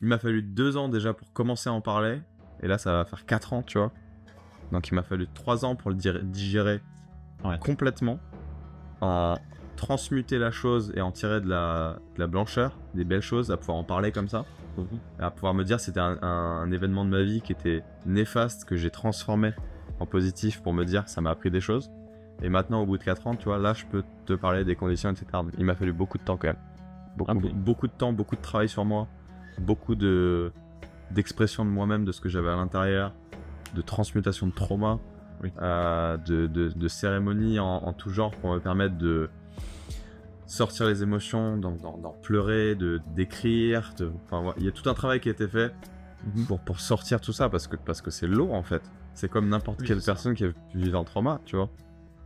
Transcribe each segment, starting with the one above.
il m'a fallu 2 ans déjà pour commencer à en parler. Et là, ça va faire 4 ans, tu vois. Donc, il m'a fallu 3 ans pour le digérer complètement, en transmuter la chose et en tirer de la blancheur, des belles choses, à pouvoir en parler comme ça. À pouvoir me dire c'était un événement de ma vie qui était néfaste, que j'ai transformé en positif pour me dire ça m'a appris des choses. Et maintenant, au bout de 4 ans, tu vois, là, je peux te parler des conditions, etc. Il m'a fallu beaucoup de temps quand même. Beaucoup de temps, beaucoup de travail sur moi, beaucoup d'expression de moi-même, de ce que j'avais à l'intérieur, de transmutation de trauma, de cérémonies en tout genre pour me permettre de sortir les émotions, d'en pleurer, d'écrire. Enfin, il y a tout un travail qui a été fait pour sortir tout ça, parce que c'est lourd en fait. C'est comme n'importe quelle personne qui a vécu un trauma, tu vois.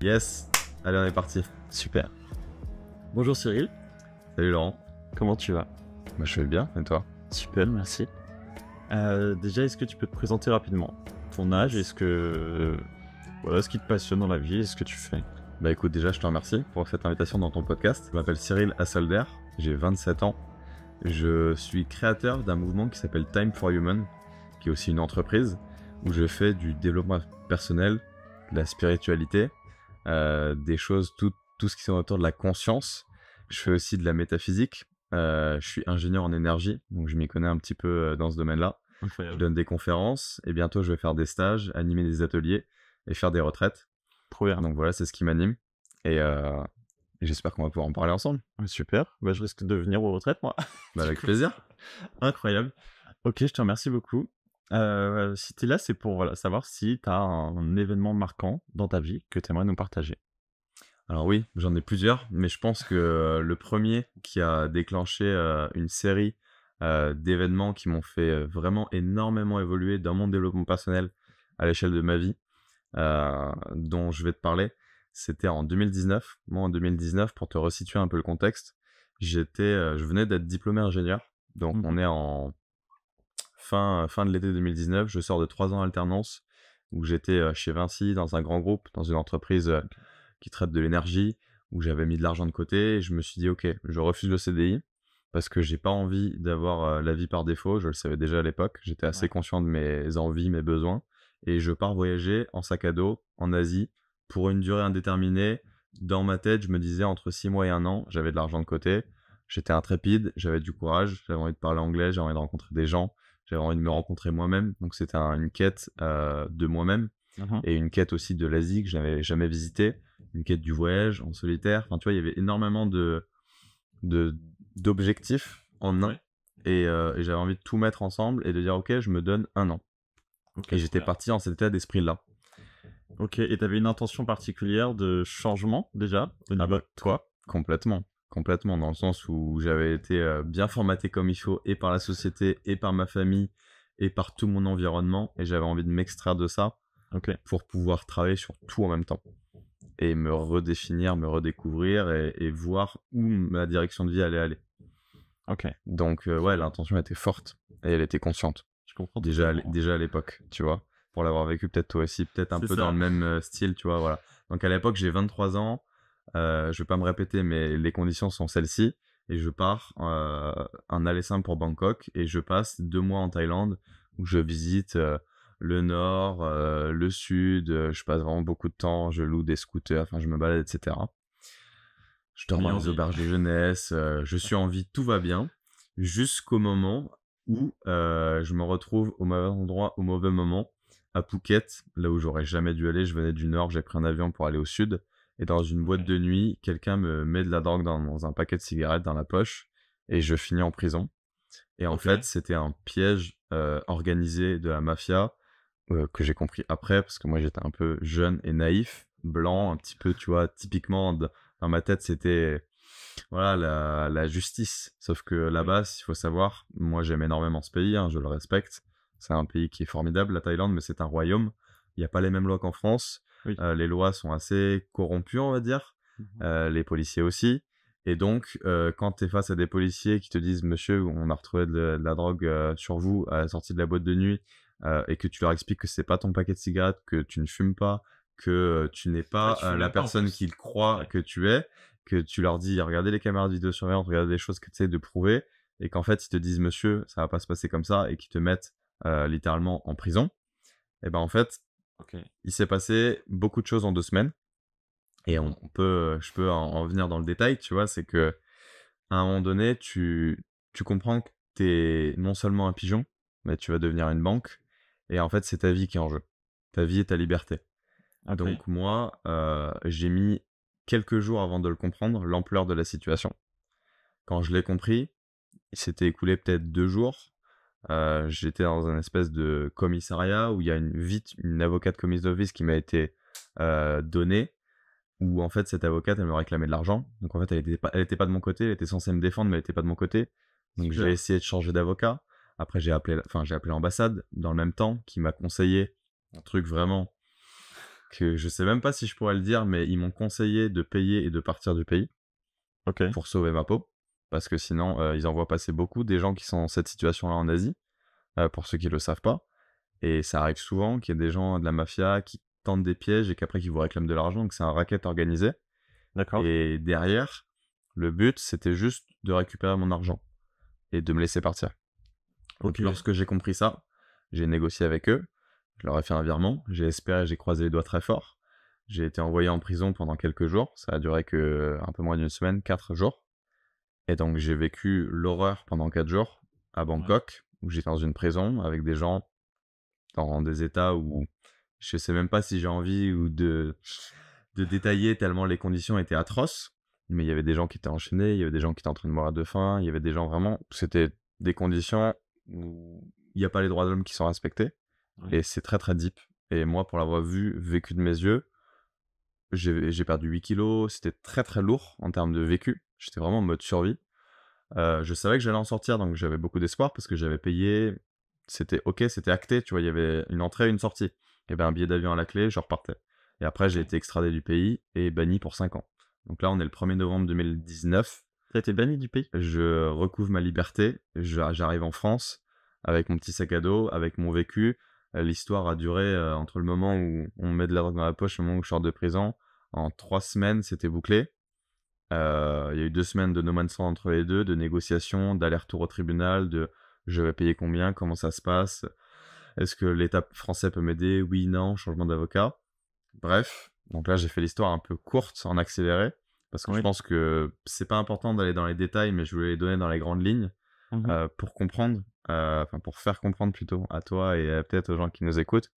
Yes, allez, on est parti. Super. Bonjour Cyril. Salut Laurent. Comment tu vas? Bah, je vais bien, et toi? Super, merci. Déjà, est-ce que tu peux te présenter rapidement? Ton âge, est-ce que... voilà, ce qui te passionne dans la vie, est-ce que tu fais? Bah écoute, déjà je te remercie pour cette invitation dans ton podcast. Je m'appelle Cyril Hasselder, j'ai 27 ans. Je suis créateur d'un mouvement qui s'appelle Time for Human, qui est aussi une entreprise où je fais du développement personnel, de la spiritualité, des choses, tout ce qui sont autour de la conscience. Je fais aussi de la métaphysique. Je suis ingénieur en énergie, donc je m'y connais un petit peu dans ce domaine-là. Incroyable. Je donne des conférences et bientôt je vais faire des stages, animer des ateliers et faire des retraites. Trop bien. Donc voilà, c'est ce qui m'anime. Et j'espère qu'on va pouvoir en parler ensemble. Super. Bah, je risque de venir aux retraites, moi. Bah, avec plaisir. Incroyable. Ok, je te remercie beaucoup. Si tu es là, c'est pour savoir si tu as un événement marquant dans ta vie que tu aimerais nous partager. Alors oui, j'en ai plusieurs, mais je pense que le premier qui a déclenché une série d'événements qui m'ont fait vraiment énormément évoluer dans mon développement personnel à l'échelle de ma vie, dont je vais te parler, c'était en 2019. Moi, en 2019, pour te resituer un peu le contexte, je venais d'être diplômé ingénieur. Donc, on est en fin de l'été 2019. Je sors de 3 ans alternance où j'étais chez Vinci, dans un grand groupe, dans une entreprise qui traite de l'énergie, où j'avais mis de l'argent de côté. Et je me suis dit, ok, je refuse le CDI parce que j'ai pas envie d'avoir la vie par défaut. Je le savais déjà à l'époque. J'étais assez conscient de mes envies, mes besoins. Et je pars voyager en sac à dos en Asie pour une durée indéterminée. Dans ma tête, je me disais entre 6 mois et 1 an, j'avais de l'argent de côté. J'étais intrépide, j'avais du courage, j'avais envie de parler anglais, j'avais envie de rencontrer des gens, j'avais envie de me rencontrer moi-même. Donc c'était une quête de moi-même et une quête aussi de l'Asie que je n'avais jamais visitée, une quête du voyage en solitaire. Enfin, tu vois, il y avait énormément d'objectifs en un. Et j'avais envie de tout mettre ensemble et de dire ok, je me donne 1 an. Et j'étais parti dans cet état d'esprit-là. Ok, et tu avais une intention particulière de changement déjà au niveau de toi? Complètement, dans le sens où j'avais été bien formaté comme il faut, et par la société, et par ma famille, et par tout mon environnement, et j'avais envie de m'extraire de ça pour pouvoir travailler sur tout en même temps. Et me redéfinir, me redécouvrir, et voir où ma direction de vie allait aller. Donc ouais, l'intention était forte, et elle était consciente. Je comprends déjà à l'époque, tu vois, pour l'avoir vécu peut-être toi aussi, peut-être un peu dans le même style, tu vois, voilà. Donc à l'époque, j'ai 23 ans, je vais pas me répéter, mais les conditions sont celles-ci, et je pars un aller simple pour Bangkok, et je passe 2 mois en Thaïlande, où je visite le nord, le sud, je passe vraiment beaucoup de temps, je loue des scooters, enfin je me balade, etc. Je dors dans les auberges de jeunesse, je suis en vie, tout va bien, jusqu'au moment où je me retrouve au mauvais endroit, au mauvais moment, à Phuket, là où j'aurais jamais dû aller. Je venais du nord, j'ai pris un avion pour aller au sud, et dans une boîte de nuit, quelqu'un me met de la drogue dans un paquet de cigarettes dans la poche, et je finis en prison. Et en fait, c'était un piège organisé de la mafia, que j'ai compris après, parce que moi j'étais un peu jeune et naïf, blanc, un petit peu, tu vois, typiquement dans ma tête, c'était voilà la justice. Sauf que là-bas, il faut savoir, moi j'aime énormément ce pays, hein, je le respecte. C'est un pays qui est formidable, la Thaïlande, mais c'est un royaume. Il n'y a pas les mêmes lois qu'en France. Les lois sont assez corrompues, on va dire. Les policiers aussi. Et donc, quand tu es face à des policiers qui te disent « Monsieur, on a retrouvé de la drogue sur vous à la sortie de la boîte de nuit », et que tu leur expliques que c'est pas ton paquet de cigarettes, que tu ne fumes pas, que tu n'es pas la personne qu'ils croient que tu es, que tu leur dis regardez les caméras de vidéosurveillance, regardez les choses que tu essaies de prouver, et qu'en fait, ils te disent, monsieur, ça va pas se passer comme ça, et qu'ils te mettent littéralement en prison, et ben en fait, il s'est passé beaucoup de choses en 2 semaines. Et je peux en venir dans le détail, tu vois, c'est que à un moment donné, tu comprends que t'es non seulement un pigeon, mais tu vas devenir une banque. Et en fait, c'est ta vie qui est en jeu. Ta vie et ta liberté. Donc moi, j'ai mis quelques jours avant de le comprendre, l'ampleur de la situation. Quand je l'ai compris, il s'était écoulé peut-être 2 jours. J'étais dans un espèce de commissariat où il y a une avocate commise d'office qui m'a été donnée, où en fait cette avocate elle me réclamait de l'argent, donc en fait elle était pas de mon côté, elle était censée me défendre mais elle était pas de mon côté, donc j'ai essayé de changer d'avocat. Après j'ai appelé l'ambassade dans le même temps, qui m'a conseillé un truc vraiment que je sais même pas si je pourrais le dire, mais ils m'ont conseillé de payer et de partir du pays pour sauver ma peau, parce que sinon ils en voient passer beaucoup des gens qui sont dans cette situation là en Asie, pour ceux qui le savent pas, et ça arrive souvent qu'il y ait des gens de la mafia qui tentent des pièges et qu'après qu'ils vous réclament de l'argent, donc c'est un racket organisé. D'accord. Et derrière, le but c'était juste de récupérer mon argent et de me laisser partir. Donc lorsque j'ai compris ça, j'ai négocié avec eux, je leur ai fait un virement, j'ai croisé les doigts très fort. J'ai été envoyé en prison pendant quelques jours, ça a duré que un peu moins d'une semaine, 4 jours. Et donc j'ai vécu l'horreur pendant 4 jours à Bangkok, où j'étais dans une prison avec des gens dans des états où je sais même pas si j'ai envie ou de détailler, tellement les conditions étaient atroces. Mais il y avait des gens qui étaient enchaînés, il y avait des gens qui étaient en train de mourir de faim, il y avait des gens vraiment... C'était des conditions où il n'y a pas les droits de l'homme qui sont respectés. Et c'est très très deep. Et moi, pour l'avoir vécu de mes yeux, j'ai perdu 8 kilos, c'était très très lourd en termes de vécu. J'étais vraiment en mode survie. Je savais que j'allais en sortir, donc j'avais beaucoup d'espoir parce que j'avais payé. C'était ok, c'était acté, tu vois, il y avait une entrée et une sortie. Il y avait un billet d'avion à la clé, je repartais. Et après, j'ai été extradé du pays et banni pour 5 ans. Donc là, on est le 1er novembre 2019. T'as été banni du pays? Je recouvre ma liberté, j'arrive en France avec mon petit sac à dos, avec mon vécu. L'histoire a duré entre le moment où on me met de la drogue dans la poche et le moment où je sors de prison. En 3 semaines, c'était bouclé. Il y a eu 2 semaines de no man's land entre les deux, de négociations, d'aller-retour au tribunal, de je vais payer combien, comment ça se passe, est-ce que l'État français peut m'aider, oui, non, changement d'avocat. Bref, donc là j'ai fait l'histoire un peu courte, en accéléré, parce que je pense que c'est pas important d'aller dans les détails, mais je voulais les donner dans les grandes lignes pour comprendre, pour faire comprendre plutôt à toi et peut-être aux gens qui nous écoutent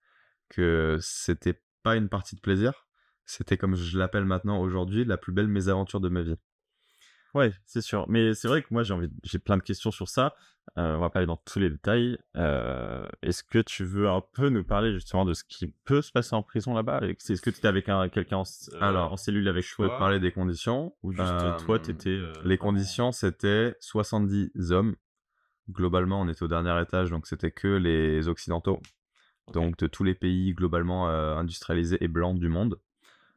que c'était pas une partie de plaisir. C'était, comme je l'appelle maintenant aujourd'hui, la plus belle mésaventure de ma vie. Ouais, c'est sûr. Mais c'est vrai que moi, j'ai plein de questions sur ça. On va pas aller dans tous les détails. Est-ce que tu veux un peu nous parler justement de ce qui peut se passer en prison là-bas? Est-ce que tu étais avec quelqu'un en cellule avec je toi? Je peux te parler des conditions. Ou juste toi, t'étais... les conditions, c'était 70 hommes. Globalement, on était au dernier étage, donc c'était que les occidentaux. Donc de tous les pays globalement industrialisés et blancs du monde.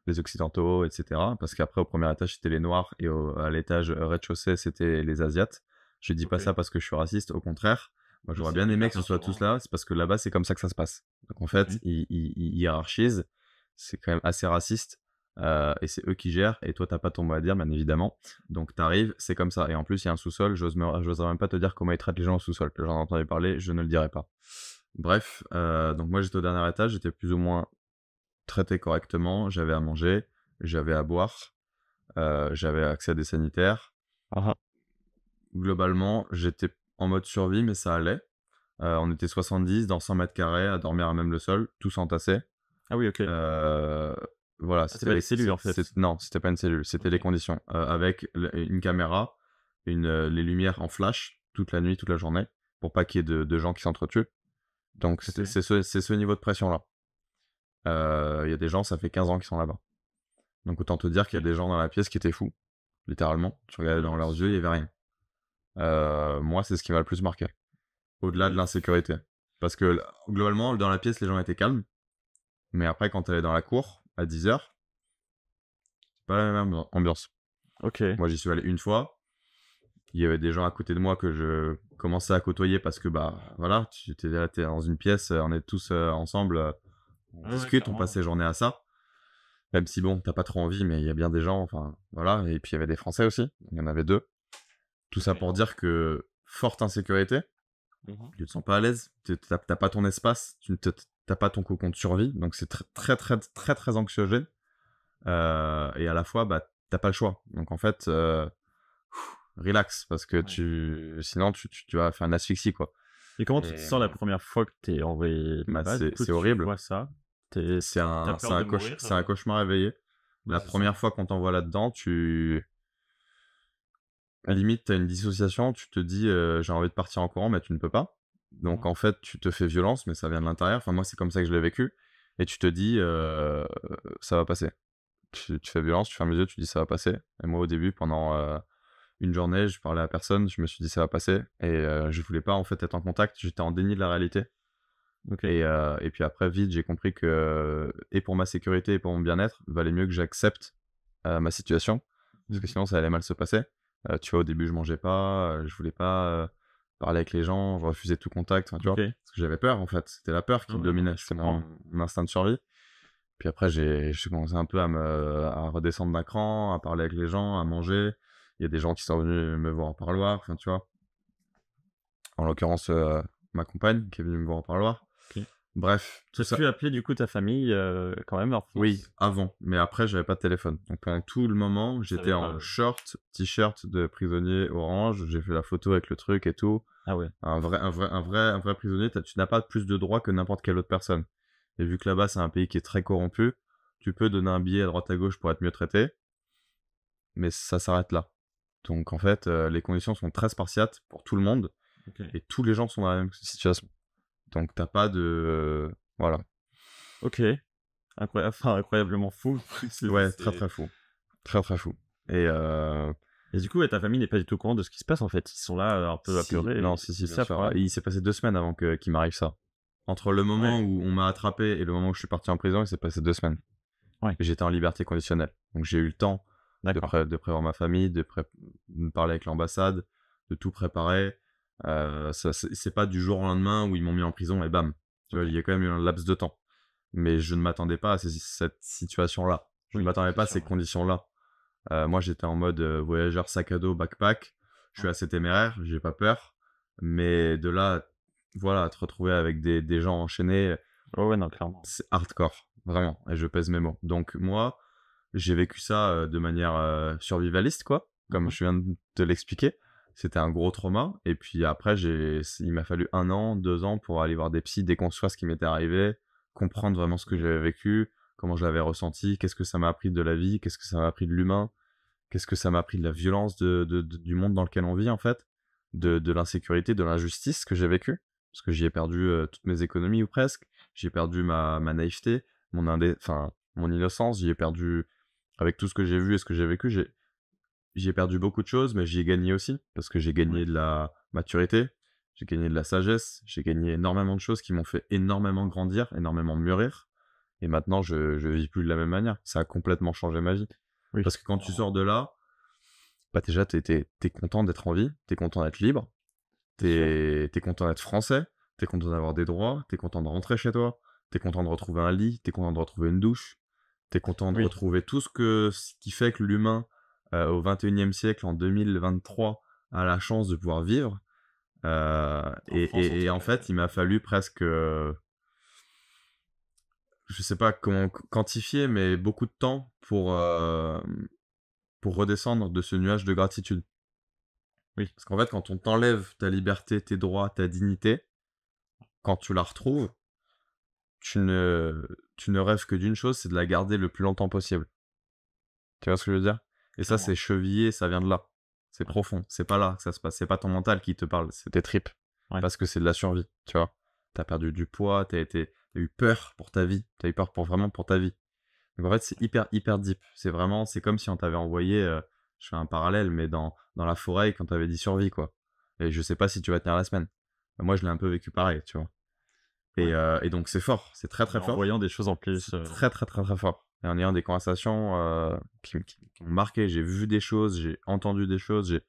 Les occidentaux, etc. Parce qu'après, au premier étage, c'était les noirs, et à l'étage rez-de-chaussée, c'était les asiates. Je dis pas ça parce que je suis raciste, au contraire. Moi, j'aurais bien aimé que ce soit tous là, c'est parce que là-bas, c'est comme ça que ça se passe. Donc en fait, ils hiérarchisent, c'est quand même assez raciste, et c'est eux qui gèrent, et toi, t'as pas ton mot à dire, bien évidemment. Donc t'arrives, c'est comme ça. Et en plus, il y a un sous-sol, j'oserais même pas te dire comment ils traitent les gens au sous-sol. J'en ai entendu parler, je ne le dirai pas. Bref, donc moi, j'étais au dernier étage, j'étais plus ou moins traité correctement, j'avais à manger, j'avais à boire, j'avais accès à des sanitaires. Globalement, j'étais en mode survie, mais ça allait. On était 70 dans 100 mètres carrés à dormir à même le sol, tous entassés. Ah oui, ok. Voilà, c'était pas des cellules en fait. Non, c'était pas une cellule, c'était les conditions. Avec une caméra, les lumières en flash toute la nuit, toute la journée, pour pas qu'il y ait de gens qui s'entretuent. Donc c'est ce niveau de pression là. Il y a des gens, ça fait 15 ans qu'ils sont là-bas. Donc autant te dire qu'il y a des gens dans la pièce qui étaient fous, littéralement. Tu regardais dans leurs yeux, il n'y avait rien. Moi, c'est ce qui m'a le plus marqué, au-delà de l'insécurité. Parce que globalement, dans la pièce, les gens étaient calmes. Mais après, quand tu allais dans la cour, à 10h, c'est pas la même ambiance. Ok. Moi, j'y suis allé une fois. Il y avait des gens à côté de moi que je commençais à côtoyer parce que, bah, voilà, t'es dans une pièce, on est tous ensemble, on discute, on passe les journées à ça. Même si, bon, t'as pas trop envie, mais il y a bien des gens, enfin, voilà. Et puis, il y avait des Français aussi. Il y en avait 2. Tout ça pour dire que forte insécurité. Tu te sens pas à l'aise, t'as pas ton espace, t'as pas ton cocon de survie, donc c'est très anxiogène. Et à la fois, bah, t'as pas le choix. Donc en fait, relax, parce que sinon tu vas faire une asphyxie, quoi. Et comment tu te sens la première fois que t'es envoyé là-bas? C'est horrible. Tu vois ça. C'est un cauchemar éveillé. La première fois qu'on t'envoie là-dedans, limite, t'as une dissociation, tu te dis j'ai envie de partir en courant, mais tu ne peux pas. Donc en fait, tu te fais violence, mais ça vient de l'intérieur. Enfin, moi, c'est comme ça que je l'ai vécu. Et tu te dis ça va passer. Tu fais violence, tu fermes les yeux, tu dis ça va passer. Et moi, au début, pendant une journée, je parlais à personne, je me suis dit ça va passer. Et je voulais pas en fait être en contact, j'étais en déni de la réalité. Et puis après, vite, j'ai compris que, et pour ma sécurité et pour mon bien-être, il valait mieux que j'accepte ma situation, parce que sinon ça allait mal se passer. Tu vois, au début, je mangeais pas, je voulais pas parler avec les gens, je refusais tout contact, tu vois, parce que j'avais peur en fait. C'était la peur qui me dominait, c'était mon instinct de survie. Puis après, j'ai commencé un peu à redescendre d'un cran, à parler avec les gens, à manger. Il y a des gens qui sont venus me voir en parloir, enfin, tu vois. En l'occurrence, ma compagne qui est venue me voir en parloir. Bref. Tu as pu appeler du coup ta famille quand même en France? Oui, avant. Mais après, j'avais pas de téléphone. Donc pendant tout le moment, j'étais en short, t-shirt de prisonnier orange. J'ai fait la photo avec le truc et tout. Ah ouais. Un vrai prisonnier, tu n'as pas plus de droits que n'importe quelle autre personne. Et vu que là-bas, c'est un pays qui est très corrompu, tu peux donner un billet à droite à gauche pour être mieux traité. Mais ça s'arrête là. Donc en fait, les conditions sont très spartiates pour tout le monde. Et tous les gens sont dans la même situation. Donc t'as pas de... voilà. Ok. Incroyablement fou. Ouais, très fou. Très fou. Et du coup, ta famille n'est pas du tout au courant de ce qui se passe en fait. Ils sont là un peu apeurés. Non, si, bien sûr. Il s'est passé 2 semaines avant qu'il m'arrive ça. Entre le moment où on m'a attrapé et le moment où je suis parti en prison, il s'est passé 2 semaines. J'étais en liberté conditionnelle. Donc j'ai eu le temps de prévoir ma famille, de parler avec l'ambassade, de tout préparer. C'est pas du jour au lendemain où ils m'ont mis en prison et bam. Tu vois, il y a quand même eu un laps de temps. Mais je ne m'attendais pas à cette situation-là. Je ne m'attendais pas à ces conditions-là. Moi, j'étais en mode voyageur sac à dos, backpack. Je suis assez téméraire, j'ai pas peur. Mais de là, voilà, te retrouver avec des gens enchaînés, non, clairement. c'est hardcore, vraiment. Et je pèse mes mots. Donc moi, j'ai vécu ça de manière survivaliste, quoi, comme je viens de te l'expliquer. C'était un gros trauma. Et puis après, il m'a fallu 1 an, 2 ans pour aller voir des psys, déconstruire ce qui m'était arrivé, comprendre vraiment ce que j'avais vécu, comment je l'avais ressenti, qu'est-ce que ça m'a appris de la vie, qu'est-ce que ça m'a appris de l'humain, qu'est-ce que ça m'a appris de la violence du monde dans lequel on vit, en fait, de l'insécurité, de l'injustice que j'ai vécu. Parce que j'y ai perdu toutes mes économies ou presque. J'y ai perdu ma naïveté, mon innocence. J'y ai perdu, avec tout ce que j'ai vu et ce que j'ai vécu, j'y ai perdu beaucoup de choses, mais j'y ai gagné aussi, parce que j'ai gagné de la maturité, j'ai gagné de la sagesse, j'ai gagné énormément de choses qui m'ont fait énormément grandir, énormément mûrir. Et maintenant, je vis plus de la même manière. Ça a complètement changé ma vie. Parce que quand tu sors de là, bah déjà, t'es content d'être en vie, t'es content d'être libre, t'es content d'être français, t'es content d'avoir des droits, t'es content de rentrer chez toi, t'es content de retrouver un lit, t'es content de retrouver une douche, t'es content de retrouver tout ce qui fait que l'humain, au 21e siècle, en 2023, a la chance de pouvoir vivre. Et en fait, il m'a fallu presque... je sais pas comment quantifier, mais beaucoup de temps pour redescendre de ce nuage de gratitude. Parce qu'en fait, quand on t'enlève ta liberté, tes droits, ta dignité, quand tu la retrouves, tu ne rêves que d'une chose, c'est de la garder le plus longtemps possible. Tu vois ce que je veux dire? Et ça, c'est chevillé, ça vient de là. C'est profond. C'est pas là que ça se passe. C'est pas ton mental qui te parle, c'est tes tripes. Parce que c'est de la survie, tu vois. T'as perdu du poids, t'as eu peur pour ta vie. T'as eu peur vraiment pour ta vie. Donc en fait, c'est hyper deep. C'est comme si on t'avait envoyé, je fais un parallèle, mais dans la forêt quand t'avais dit survie, quoi. Et je sais pas si tu vas tenir la semaine. Moi, je l'ai un peu vécu pareil, tu vois. Et donc c'est fort, c'est très fort. En voyant des choses en plus. Très fort. Et en ayant des conversations qui m'ont marqué, j'ai vu des choses, j'ai entendu des choses,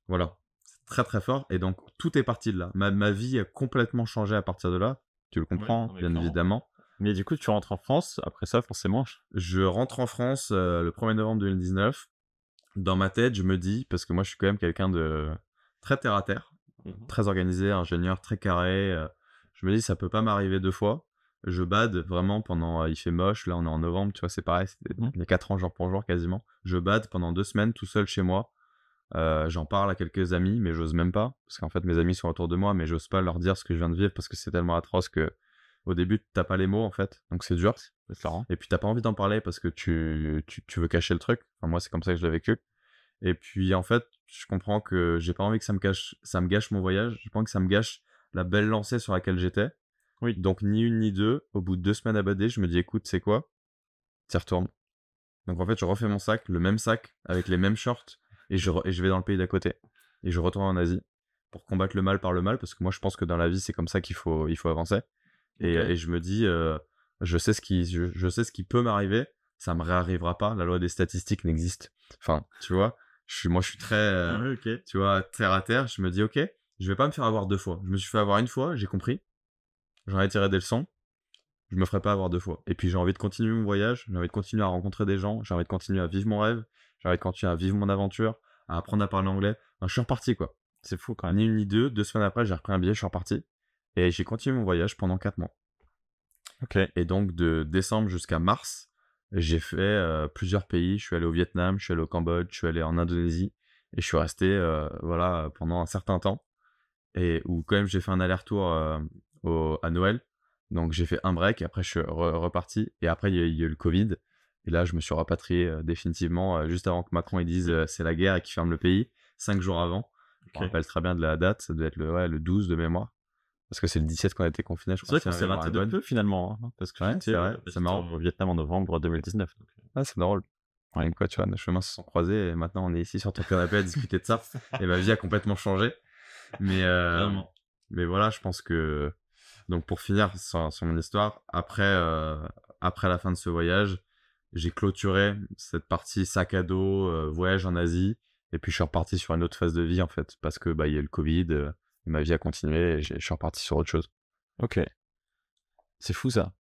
voilà. C'est très fort. Et donc tout est parti de là. Ma vie a complètement changé à partir de là. Tu le comprends, bien évidemment. Mais du coup, tu rentres en France, après ça, forcément. Je rentre en France le 1er novembre 2019. Dans ma tête, je me dis, parce que moi je suis quand même quelqu'un de très terre à terre, très organisé, ingénieur, très carré. Je me dis, ça peut pas m'arriver 2 fois. Je bade vraiment pendant. Il fait moche, là on est en novembre, tu vois, c'est pareil, il y a 4 ans jour pour jour quasiment. Je bade pendant 2 semaines tout seul chez moi. J'en parle à quelques amis, mais j'ose même pas, parce qu'en fait mes amis sont autour de moi, mais j'ose pas leur dire ce que je viens de vivre parce que c'est tellement atroce que au début t'as pas les mots en fait, donc c'est dur. Et puis t'as pas envie d'en parler parce que tu veux cacher le truc. Enfin, moi c'est comme ça que je l'ai vécu. Et puis en fait je comprends que j'ai pas envie que ça me gâche mon voyage, j'ai pas envie que ça me gâche la belle lancée sur laquelle j'étais. Oui. Donc ni une ni deux, au bout de 2 semaines à bader, je me dis écoute c'est quoi, t'y retournes. Donc en fait je refais mon sac, le même sac avec les mêmes shorts. Et je vais dans le pays d'à côté. Et je retourne en Asie pour combattre le mal par le mal, parce que moi je pense que dans la vie c'est comme ça qu'il faut avancer. Et je me dis, je sais ce qui peut m'arriver, ça me réarrivera pas. La loi des statistiques n'existe. Enfin, tu vois, moi je suis très, tu vois, terre à terre. Je me dis, ok, je vais pas me faire avoir 2 fois. Je me suis fait avoir 1 fois, j'ai compris. J'en ai tiré des leçons. Je me ferai pas avoir 2 fois. Et puis j'ai envie de continuer mon voyage, j'ai envie de continuer à rencontrer des gens, j'ai envie de continuer à vivre mon rêve, j'ai envie de continuer à vivre mon aventure, à apprendre à parler anglais. Enfin, je suis reparti quoi. C'est fou quand même. Ni une ni deux, 2 semaines après j'ai repris un billet, je suis reparti. Et j'ai continué mon voyage pendant 4 mois. Ok. Et donc de décembre jusqu'à mars, j'ai fait plusieurs pays. Je suis allé au Vietnam, je suis allé au Cambodge, je suis allé en Indonésie. Et je suis resté voilà, pendant un certain temps. Et où quand même j'ai fait un aller-retour à Noël. Donc j'ai fait un break, et après je suis reparti. Et après il y a eu le Covid. Et là je me suis rapatrié définitivement juste avant que Macron il dise c'est la guerre et qu'il ferme le pays, 5 jours avant. Je me rappelle très bien de la date, ça doit être le 12 de mémoire. Parce que c'est le 17 qu'on a été confiné, je crois. C'est vrai qu'on s'est raté de peu finalement. Hein, parce que c'est vrai, c'est marrant. Au Vietnam en novembre 2019. Donc... Ah, c'est drôle. Ouais, quoi, tu vois, nos chemins se sont croisés et maintenant on est ici sur ton canapé à discuter de ça. Et ma vie a complètement changé. Mais voilà, je pense que. Donc pour finir sur mon histoire, après la fin de ce voyage, j'ai clôturé cette partie sac à dos, voyage en Asie. Et puis je suis reparti sur une autre phase de vie en fait. Parce que il y a eu le Covid, ma vie a continué et je suis reparti sur autre chose. Ok. C'est fou ça.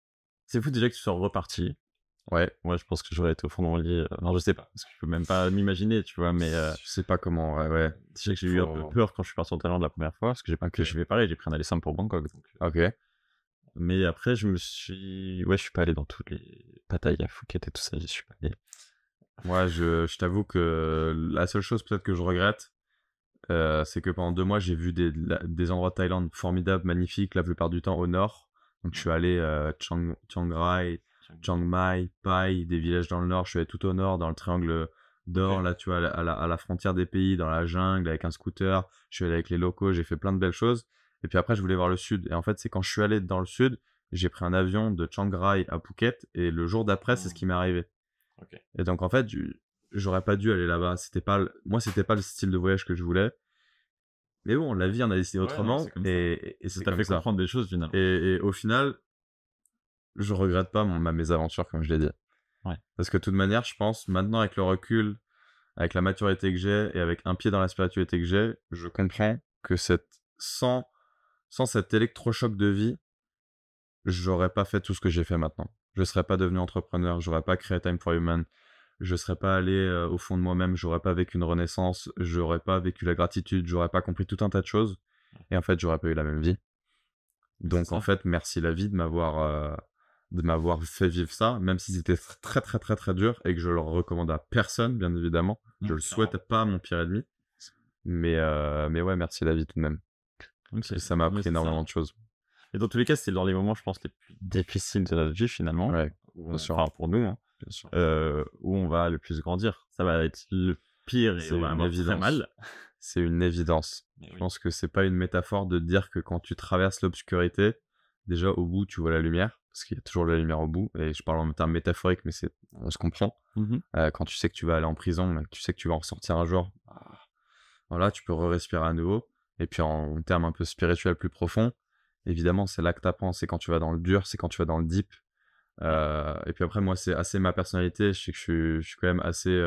C'est fou déjà que tu sois reparti. Ouais. Moi, je pense que j'aurais été au fond de mon lit. Non, je sais pas, parce que je peux même pas m'imaginer, tu vois, mais... Je sais pas comment, ouais. Je sais que j'ai eu un peu peur quand je suis parti en Thaïlande la première fois, parce que j'ai fait pareil, j'ai pris un aller simple pour Bangkok. Donc... Ok. Mais après, je suis pas allé dans toutes les Pattaya, Phuket et tout ça, j'y suis pas allé. Moi, je t'avoue que la seule chose peut-être que je regrette, c'est que pendant 2 mois, j'ai vu des endroits de Thaïlande formidables, magnifiques, la plupart du temps au nord. Donc je suis allé Chiang Rai, Chiang Mai, Pai, des villages dans le nord. Je suis allé tout au nord, dans le triangle d'or, là, tu vois, à la frontière des pays, dans la jungle, avec un scooter. Je suis allé avec les locaux, j'ai fait plein de belles choses. Et puis après, je voulais voir le sud. Et en fait, c'est quand je suis allé dans le sud, j'ai pris un avion de Chiang Rai à Phuket. Et le jour d'après, c'est ce qui m'est arrivé. Okay. Et donc, en fait, j'aurais pas dû aller là-bas. Moi, c'était pas le style de voyage que je voulais. Mais bon, la vie en a décidé autrement. Non, et c'est ça t'a fait comprendre des choses, finalement. Et au final, je regrette pas ma mésaventure, comme je l'ai dit. Ouais. Parce que de toute manière, je pense, maintenant, avec le recul, avec la maturité que j'ai et avec un pied dans la spiritualité que j'ai, je comprends que sans cet électrochoc de vie, j'aurais pas fait tout ce que j'ai fait maintenant. Je serais pas devenu entrepreneur, j'aurais pas créé Time for Human, je serais pas allé au fond de moi-même, j'aurais pas vécu une renaissance, j'aurais pas vécu la gratitude, j'aurais pas compris tout un tas de choses. Et en fait, j'aurais pas eu la même vie. Donc en fait, merci la vie de m'avoir fait vivre ça, même si c'était très très très très dur et que je le recommande à personne, bien évidemment. Je le souhaite pas à mon pire ennemi. Mais ouais, merci la vie tout de même. Okay. Ça m'a appris énormément de choses. Et dans tous les cas, c'est dans les moments, je pense, les plus difficiles de notre vie, finalement. Ouais, bien sûr. Enfin, pour nous, hein, bien sûr. Où on va le plus grandir. Ça va être le pire et on va avoir très mal. C'est une évidence. Je pense que c'est pas une métaphore de dire que quand tu traverses l'obscurité, déjà au bout, tu vois la lumière. Parce qu'il y a toujours de la lumière au bout. Et je parle en termes métaphoriques, mais on se comprend. Quand tu sais que tu vas aller en prison, tu sais que tu vas en ressortir un jour, voilà, tu peux respirer à nouveau. Et puis en termes un peu spirituels plus profonds, évidemment, c'est là que t'apprends. C'est quand tu vas dans le dur, c'est quand tu vas dans le deep. Et puis après, moi, c'est assez ma personnalité. Je sais que je suis quand même assez...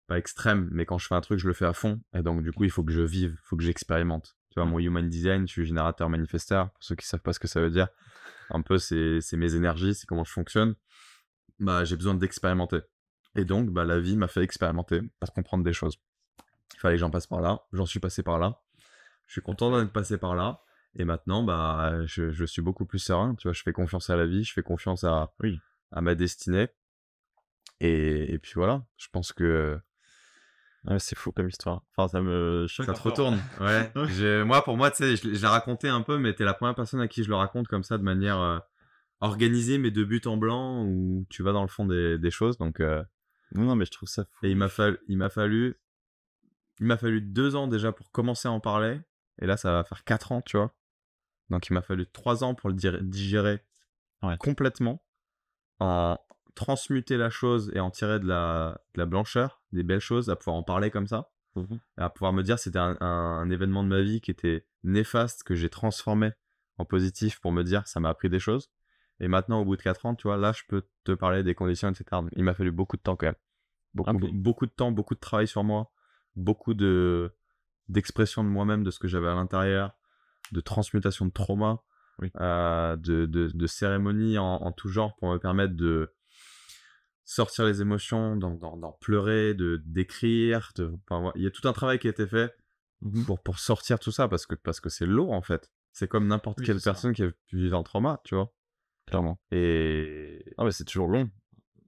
pas extrême, mais quand je fais un truc, je le fais à fond. Et donc, du coup, il faut que je vive, il faut que j'expérimente. Tu vois, mon human design, je suis générateur manifesteur. Pour ceux qui savent pas ce que ça veut dire, un peu, c'est mes énergies, c'est comment je fonctionne. J'ai besoin d'expérimenter. Et donc, la vie m'a fait expérimenter, pas comprendre des choses. Il fallait que j'en passe par là. J'en suis passé par là. Je suis content d'en être passé par là. Et maintenant, bah, je suis beaucoup plus serein. Tu vois, je fais confiance à la vie, je fais confiance à ma destinée. Et puis voilà, je pense que... Ouais, c'est fou comme histoire. Enfin, ça me choque. Ça te retourne. Ouais. Pour moi, tu sais, je l'ai raconté un peu, mais t'es la première personne à qui je le raconte comme ça de manière organisée, mais de but en blanc, où tu vas dans le fond des choses. Donc, non, mais je trouve ça fou. Et il m'a fallu 2 ans déjà pour commencer à en parler. Et là, ça va faire 4 ans, tu vois. Donc, il m'a fallu 3 ans pour le digérer complètement, en transmuter la chose et en tirer de la blancheur, des belles choses, à pouvoir en parler comme ça. Et à pouvoir me dire c'était un événement de ma vie qui était néfaste, que j'ai transformé en positif pour me dire ça m'a appris des choses. Et maintenant, au bout de 4 ans, tu vois, là, je peux te parler des conditions, etc. Il m'a fallu beaucoup de temps quand même. Beaucoup de temps, beaucoup de travail sur moi, beaucoup d'expression de moi-même, de ce que j'avais à l'intérieur, de transmutation de trauma, de cérémonies en tout genre pour me permettre de sortir les émotions, d'en pleurer, d'écrire. Enfin, il y a tout un travail qui a été fait pour sortir tout ça, parce que c'est lourd en fait. C'est comme n'importe quelle personne qui a pu vivre un trauma, tu vois. Clairement. Et... Ah, mais c'est toujours long.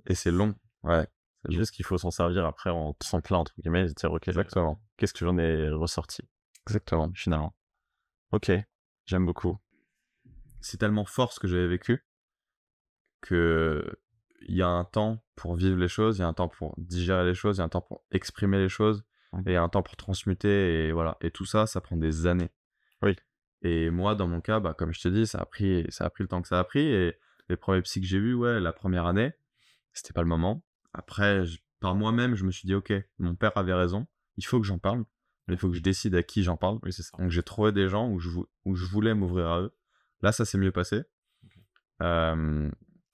Et c'est long, ouais. C'est juste qu'il faut s'en servir après en s'en plaint, entre guillemets, et dire, ok, exactement. Qu'est-ce que j'en ai ressorti? Exactement. Finalement. Ok, j'aime beaucoup. C'est tellement fort ce que j'avais vécu que il y a un temps pour vivre les choses, il y a un temps pour digérer les choses, il y a un temps pour exprimer les choses, et il y a un temps pour transmuter, et voilà. Et tout ça, ça prend des années. Oui. Et moi, dans mon cas, bah, comme je te dis, ça a pris le temps que ça a pris, et les premiers psys que j'ai vus, la première année, c'était pas le moment. Après, par moi-même, je me suis dit, ok, mon père avait raison, il faut que j'en parle, mais il faut que je décide à qui j'en parle. Oui, c'est ça. Donc j'ai trouvé des gens où je voulais m'ouvrir à eux. Là, ça s'est mieux passé.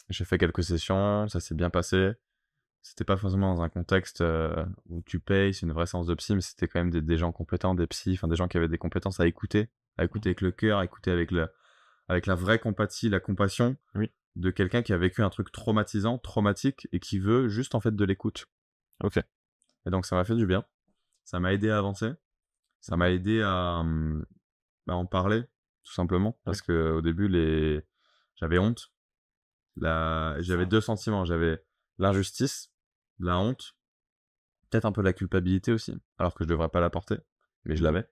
J'ai fait quelques sessions, ça s'est bien passé. C'était pas forcément dans un contexte où tu payes, c'est une vraie séance de psy, mais c'était quand même des gens compétents, des psys, enfin des gens qui avaient des compétences à écouter avec le cœur, à écouter avec la vraie compatie, la compassion de quelqu'un qui a vécu un truc traumatique, et qui veut juste en fait de l'écoute. Ok. Et donc ça m'a fait du bien, ça m'a aidé à avancer, ça m'a aidé à en parler, tout simplement, parce que au début j'avais honte. J'avais 2 sentiments, j'avais l'injustice, la honte, peut-être un peu la culpabilité aussi, alors que je devrais pas la porter, mais je l'avais.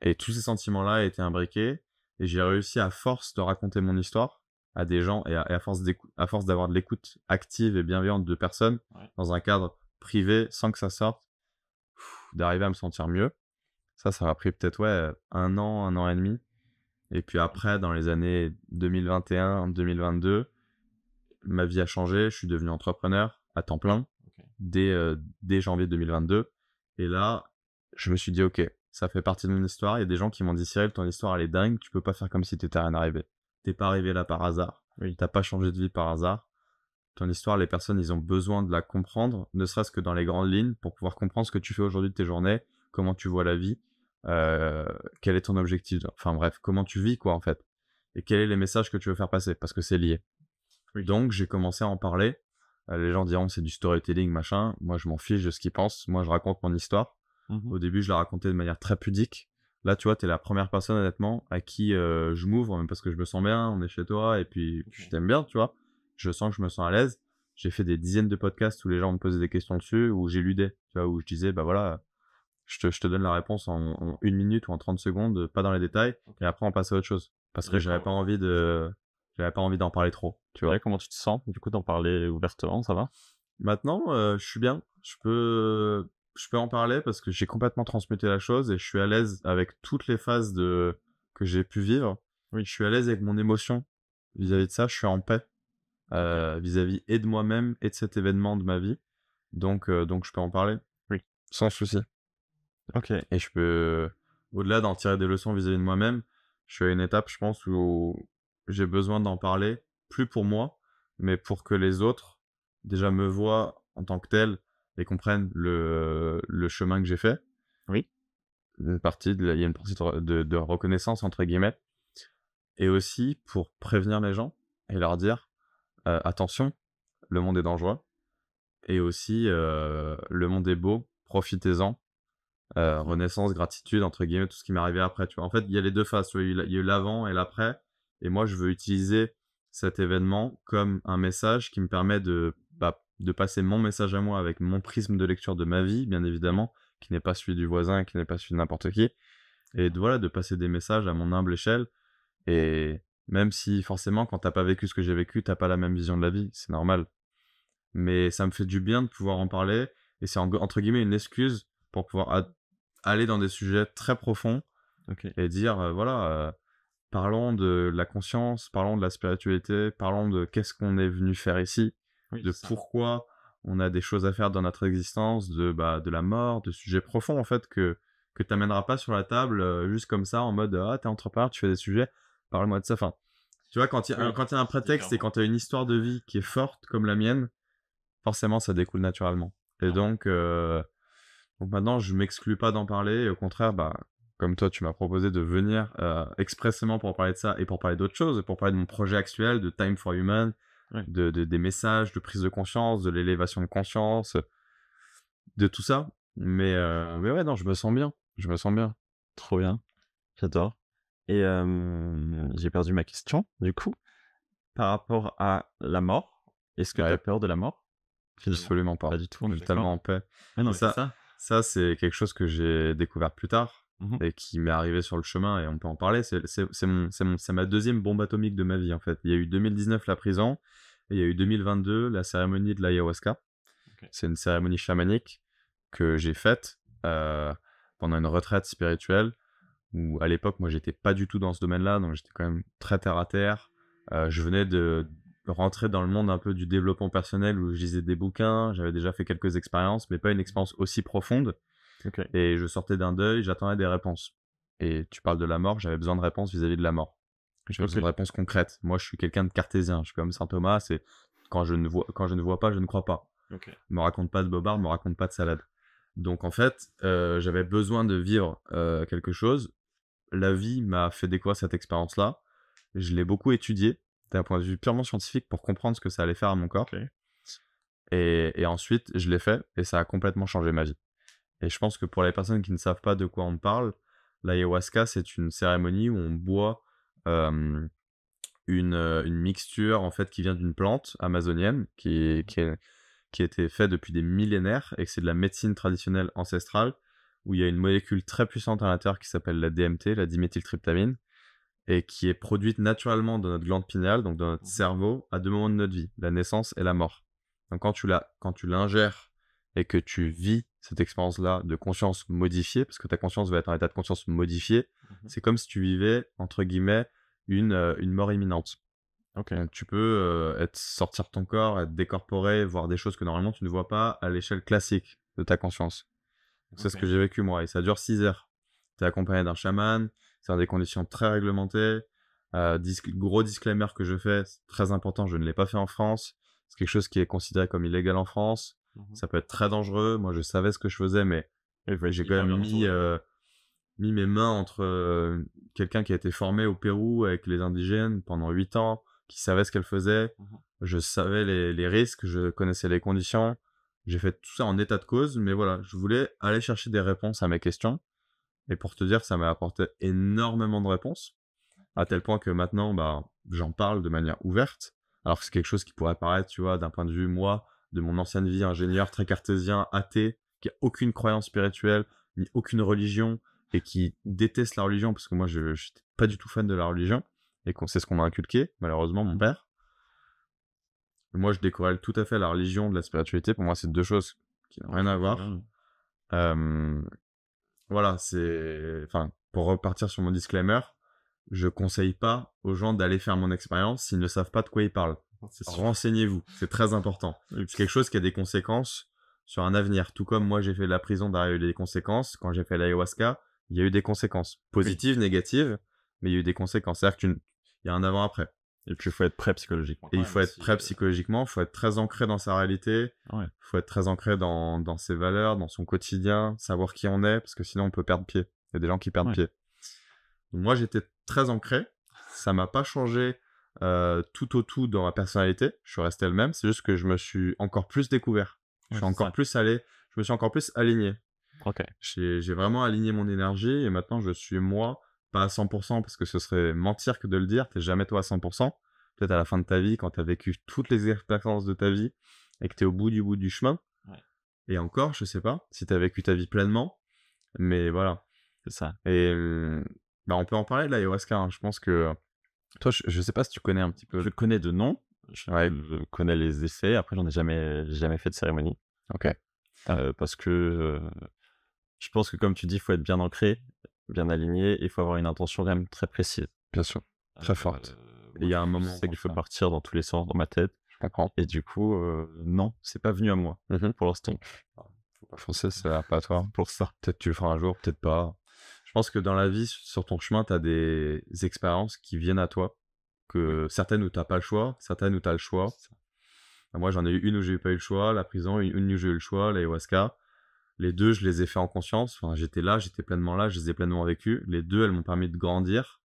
Et tous ces sentiments-là étaient imbriqués, et j'ai réussi, à force de raconter mon histoire à des gens, et à force d'avoir de l'écoute active et bienveillante de personnes, dans un cadre privé, sans que ça sorte, d'arriver à me sentir mieux. Ça m'a pris peut-être 1 an et demi. Et puis après, dans les années 2021, 2022, ma vie a changé, je suis devenu entrepreneur à temps plein dès janvier 2022. Et là, je me suis dit, ok, ça fait partie de mon histoire. Il y a des gens qui m'ont dit, Cyril, ton histoire, elle est dingue, tu peux pas faire comme si t'étais rien arrivé. T'es pas arrivé là par hasard. T'as pas changé de vie par hasard. Ton histoire, les personnes, ils ont besoin de la comprendre, ne serait-ce que dans les grandes lignes, pour pouvoir comprendre ce que tu fais aujourd'hui de tes journées, comment tu vois la vie, quel est ton objectif, enfin bref, comment tu vis, quoi, en fait. Et quels sont les messages que tu veux faire passer, parce que c'est lié. Donc, j'ai commencé à en parler. Les gens diront c'est du storytelling, machin. Moi, je m'en fiche de ce qu'ils pensent. Moi, je raconte mon histoire. Au début, je la racontais de manière très pudique. Là, tu vois, t'es la première personne, honnêtement, à qui je m'ouvre, même parce que je me sens bien, on est chez toi, et puis je t'aime bien, tu vois. Je sens que je me sens à l'aise. J'ai fait des dizaines de podcasts où les gens me posaient des questions dessus, où j'éludais, tu vois, où je disais, bah voilà, je te donne la réponse en 1 minute ou en 30 secondes, pas dans les détails, et après on passe à autre chose. Parce que j'avais pas envie d'en parler trop, tu vois. Comment tu te sens, du coup, d'en parler ouvertement, ça va? Maintenant, je suis bien. Je peux en parler parce que j'ai complètement transmuté la chose, et je suis à l'aise avec toutes les phases que j'ai pu vivre. Je suis à l'aise avec mon émotion vis-à-vis de ça. Je suis en paix vis-à-vis et de moi-même et de cet événement de ma vie. Donc je peux en parler. Sans souci. Ok. Et je peux, au-delà d'en tirer des leçons vis-à-vis de moi-même, je suis à une étape, je pense, où j'ai besoin d'en parler, plus pour moi, mais pour que les autres, déjà, me voient en tant que tel et comprennent le chemin que j'ai fait. Oui. Il y a une partie de reconnaissance, entre guillemets. Et aussi pour prévenir les gens et leur dire, attention, le monde est dangereux. Et aussi, le monde est beau, profitez-en. renaissance, gratitude, entre guillemets, tout ce qui m'est arrivé après, tu vois. En fait, il y a les deux phases, tu vois, il y a eu l'avant et l'après, et moi, je veux utiliser cet événement comme un message qui me permet de passer mon message à moi avec mon prisme de lecture de ma vie, bien évidemment, qui n'est pas celui du voisin, qui n'est pas celui de n'importe qui, et voilà, de passer des messages à mon humble échelle, et même si forcément, quand t'as pas vécu ce que j'ai vécu, t'as pas la même vision de la vie, c'est normal. Mais ça me fait du bien de pouvoir en parler, et c'est entre guillemets une excuse pour pouvoir aller dans des sujets très profonds et dire, parlons de la conscience, parlons de la spiritualité, parlons de qu'est-ce qu'on est venu faire ici, de pourquoi on a des choses à faire dans notre existence, de la mort, de sujets profonds en fait que t'amèneras pas sur la table juste comme ça en mode t'es entrepreneur, tu fais des sujets, parle-moi de ça. Enfin, tu vois, quand il y a un prétexte et quand tu as une histoire de vie qui est forte comme la mienne, forcément ça découle naturellement. Et donc maintenant je m'exclus pas d'en parler, et au contraire, comme toi tu m'as proposé de venir expressément pour parler de ça et pour parler d'autres choses, et pour parler de mon projet actuel de Time for Human, des messages de prise de conscience, de l'élévation de conscience, de tout ça. Mais ouais, non, je me sens bien. Trop bien, j'adore. Et j'ai perdu ma question, du coup. Par rapport à la mort, est-ce que tu as peur de la mort? Absolument pas. Pas du tout, on est tellement en paix. Ouais, non, ça, c'est quelque chose que j'ai découvert plus tard et qui m'est arrivé sur le chemin, et on peut en parler. C'est ma deuxième bombe atomique de ma vie, en fait. Il y a eu 2019, la prison, et il y a eu 2022, la cérémonie de l'ayahuasca. C'est une cérémonie chamanique que j'ai faite pendant une retraite spirituelle, où à l'époque, moi, j'étais pas du tout dans ce domaine-là, donc j'étais quand même très terre à terre. Je venais de rentrer dans le monde un peu du développement personnel, où je lisais des bouquins, j'avais déjà fait quelques expériences, mais pas une expérience aussi profonde. Et je sortais d'un deuil, j'attendais des réponses. Et tu parles de la mort, j'avais besoin de réponses vis-à-vis de la mort. J'avais besoin de réponses concrètes. Moi, je suis quelqu'un de cartésien, je suis comme Saint Thomas, c'est quand je ne vois pas, je ne crois pas. Me raconte pas de bobard, me raconte pas de salade. Donc en fait, j'avais besoin de vivre quelque chose. La vie m'a fait découvrir cette expérience-là. Je l'ai beaucoup étudiée d'un point de vue purement scientifique pour comprendre ce que ça allait faire à mon corps. Et ensuite, je l'ai fait et ça a complètement changé ma vie. Et je pense que pour les personnes qui ne savent pas de quoi on parle, l'ayahuasca, c'est une cérémonie où on boit une mixture en fait qui vient d'une plante amazonienne qui a été faite depuis des millénaires, et que c'est de la médecine traditionnelle ancestrale, où il y a une molécule très puissante à l'intérieur qui s'appelle la DMT, la diméthyltryptamine, et qui est produite naturellement dans notre glande pinéale, donc dans notre cerveau, à deux moments de notre vie, la naissance et la mort. Donc quand tu l'ingères et que tu vis cette expérience-là de conscience modifiée, parce que ta conscience va être en état de conscience modifié, c'est comme si tu vivais, entre guillemets, une mort imminente. Donc tu peux sortir de ton corps, être décorporé, voir des choses que normalement tu ne vois pas à l'échelle classique de ta conscience. Donc c'est ce que j'ai vécu moi, et ça dure 6 heures. Tu es accompagné d'un chaman, c'est dans des conditions très réglementées. Gros disclaimer que je fais, c'est très important, je ne l'ai pas fait en France. C'est quelque chose qui est considéré comme illégal en France. Ça peut être très dangereux. Moi, je savais ce que je faisais, mais j'ai quand même mis mes mains entre quelqu'un qui a été formé au Pérou avec les indigènes pendant 8 ans, qui savait ce qu'elle faisait. Je savais les risques, je connaissais les conditions. J'ai fait tout ça en état de cause, mais voilà, je voulais aller chercher des réponses à mes questions. Et pour te dire, ça m'a apporté énormément de réponses, à tel point que maintenant, j'en parle de manière ouverte. Alors que c'est quelque chose qui pourrait paraître, tu vois, d'un point de vue, moi, de mon ancienne vie, ingénieur très cartésien, athée, qui a aucune croyance spirituelle, ni aucune religion, et qui déteste la religion, parce que moi, je n'étais pas du tout fan de la religion, et c'est ce qu'on m'a inculqué, malheureusement, mon père. Moi, je décorrèle tout à fait la religion de la spiritualité. Pour moi, c'est deux choses qui n'ont rien à voir. Voilà, pour repartir sur mon disclaimer, je conseille pas aux gens d'aller faire mon expérience s'ils ne savent pas de quoi ils parlent. Renseignez-vous, c'est très important. C'est quelque chose qui a des conséquences sur un avenir. Tout comme moi, j'ai fait la prison, derrière, il y a eu des conséquences. Quand j'ai fait l'ayahuasca, il y a eu des conséquences. Positives, négatives, mais il y a eu des conséquences. C'est-à-dire qu'il y a un avant-après. Et puis, il faut être prêt psychologiquement. Et il faut être prêt psychologiquement, il faut être très ancré dans sa réalité, il faut être très ancré dans ses valeurs, dans son quotidien, savoir qui on est, parce que sinon on peut perdre pied. Il y a des gens qui perdent pied. Donc moi, j'étais très ancré, ça m'a pas changé tout au tout dans ma personnalité, je suis resté le même, c'est juste que je me suis encore plus découvert. Je me suis encore plus aligné. Ok. J'ai vraiment aligné mon énergie et maintenant je suis moi, pas à 100% parce que ce serait mentir que de le dire, t'es jamais toi à 100%. Peut-être à la fin de ta vie, quand t'as vécu toutes les expériences de ta vie et que t'es au bout du chemin. Ouais. Et encore, je sais pas si t'as vécu ta vie pleinement, mais voilà. C'est ça. Et bah on peut en parler de l'ayahuasca, hein. Je pense que toi, je sais pas si tu connais un petit peu. Je connais de nom, Ouais. je connais les effets. Après, j'en ai jamais fait de cérémonie. Ok. Parce que je pense que, comme tu dis, il faut être bien ancré, bien aligné, et il faut avoir une intention quand même très précise. Bien sûr. Très forte. Et il y a un Je moment. sais qu'il faut partir dans tous les sens dans ma tête. Je comprends. Et du coup, non, c'est pas venu à moi pour l'instant. Faut pas foncer, c'est pas à toi. Pour ça. Peut-être tu le feras un jour, peut-être pas. Je pense que dans la vie, sur ton chemin, t'as des expériences qui viennent à toi. Que certaines où t'as pas le choix, certaines où t'as le choix. Moi, j'en ai eu une où j'ai pas eu le choix, la prison, une où j'ai eu le choix, l'ayahuasca. Les deux, je les ai fait en conscience. Enfin, j'étais là, j'étais pleinement là, je les ai pleinement vécues. Les deux, elles m'ont permis de grandir.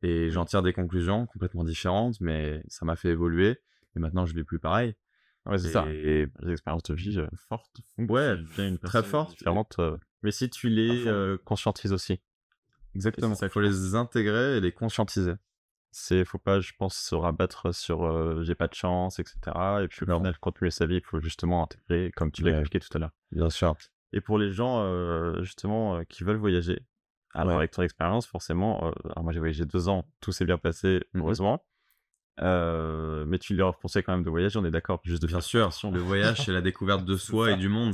Et j'en tire des conclusions complètement différentes, mais ça m'a fait évoluer. Et maintenant, je l'ai plus pareil. Ouais, c'est ça. Et les expériences de vie fortes font ouais, une très fortes. Différente. Mais si tu les conscientises aussi. Exactement. Il faut les intégrer et les conscientiser. Faut pas, je pense, se rabattre sur j'ai pas de chance, etc. Et puis au final, continuer sa vie, il faut justement intégrer, comme tu l'as expliqué tout à l'heure. Bien sûr. Et pour les gens, justement, qui veulent voyager, alors avec ton expérience, forcément, alors moi j'ai voyagé 2 ans, tout s'est bien passé, heureusement. Mais tu leur conseilles quand même de voyager, on est d'accord? Juste de bien sûr, le voyage, c'est la découverte de soi et du monde.